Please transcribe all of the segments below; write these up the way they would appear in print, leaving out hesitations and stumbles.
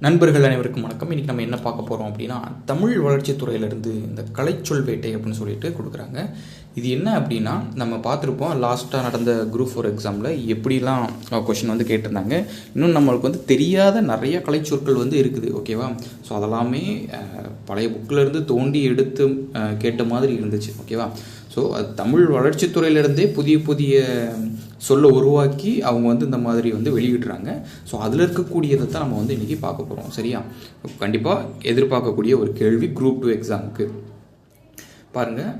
நண்பர்கள் அனைவருக்கும் வணக்கம். இன்றைக்கி நம்ம என்ன பார்க்க போகிறோம் அப்படின்னா, தமிழ் வளர்ச்சித்துறையிலேருந்து இந்த கலைச்சொல் வேட்டை அப்படின்னு சொல்லிட்டு கொடுக்குறாங்க. இது என்ன அப்படின்னா, நம்ம பார்த்துருப்போம் லாஸ்ட்டாக நடந்த குரூப் 4 எக்ஸாமில் எப்படிலாம் கொஷின் வந்து கேட்டிருந்தாங்க. இன்னும் நம்மளுக்கு வந்து தெரியாத நிறைய கலைச்சொற்கள் வந்து இருக்குது, ஓகேவா? ஸோ அதெல்லாமே பழைய புக்கிலேருந்து தோண்டி எடுத்து கேட்ட மாதிரி இருந்துச்சு, ஓகேவா? ஸோ அது தமிழ் வளர்ச்சித்துறையிலேருந்தே புதிய புதிய சொல்ல உருவாக்கி அவங்க வந்து இந்த மாதிரி வந்து வெளியிடுறாங்க. ஸோ அதில் இருக்கக்கூடியதை தான் நம்ம வந்து இன்றைக்கி பார்க்க போகிறோம், சரியா? கண்டிப்பாக எதிர்பார்க்கக்கூடிய ஒரு கேள்வி குரூப் 2 எக்ஸாமுக்கு. பாருங்கள்,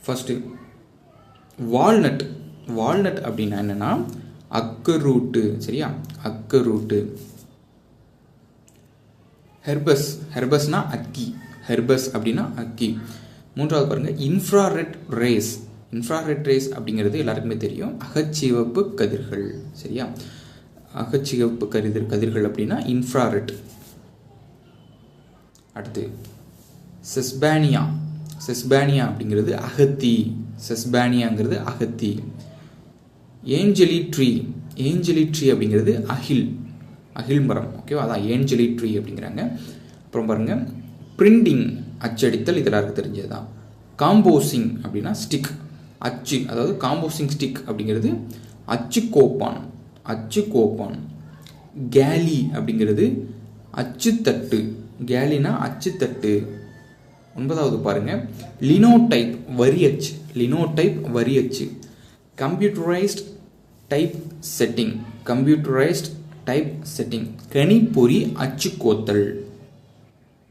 ஃபஸ்ட்டு வால்நட். வால்நட் அப்படின்னா என்னென்னா அக்கரூட்டு, சரியா? அக்கரூட்டு. ஹெர்பஸ். ஹெர்பஸ்னா அக்கி. ஹெர்பஸ் அப்படின்னா அக்கி. மூன்றாவது பாருங்கள், இன்ஃப்ராரெட் ரேஸ். இன்ஃப்ராரெட் ரேஸ் அப்படிங்கிறது எல்லாருக்குமே தெரியும், அகச்சிவப்பு கதிர்கள், சரியா? அகச்சிவப்பு கதிர்கள் அப்படின்னா இன்ஃப்ராரெட். அடுத்து செஸ்பானியா. செஸ்பானியா அப்படிங்கிறது அகத்தி. செஸ்பானியாங்கிறது அகத்தி. ஏஞ்சலி ட்ரீ. ஏஞ்சலி ட்ரீ அப்படிங்கிறது அகில். அகில் மரம், ஓகேவா? அதான் ஏஞ்சலி ட்ரீ அப்படிங்கிறாங்க. அப்புறம் பாருங்கள், பிரிண்டிங் அச்சடித்தல், இது எல்லாருக்கும் தெரிஞ்சது தான். காம்போசிங் அப்படின்னா ஸ்டிக், அச்சு, அதாவது காம்போசிங் ஸ்டிக் அப்படிங்கிறது அச்சு கோப்பான். அச்சு கோப்பான். கேலி அப்படிங்கிறது அச்சுத்தட்டு. கேலினா அச்சுத்தட்டு. 9வது பாருங்கள், லினோடைப் வரி அச்சு. லினோடைப் வரி அச்சு. Computerised type setting. Computerised type setting கணிப்பொறி அச்சு கோத்தல்.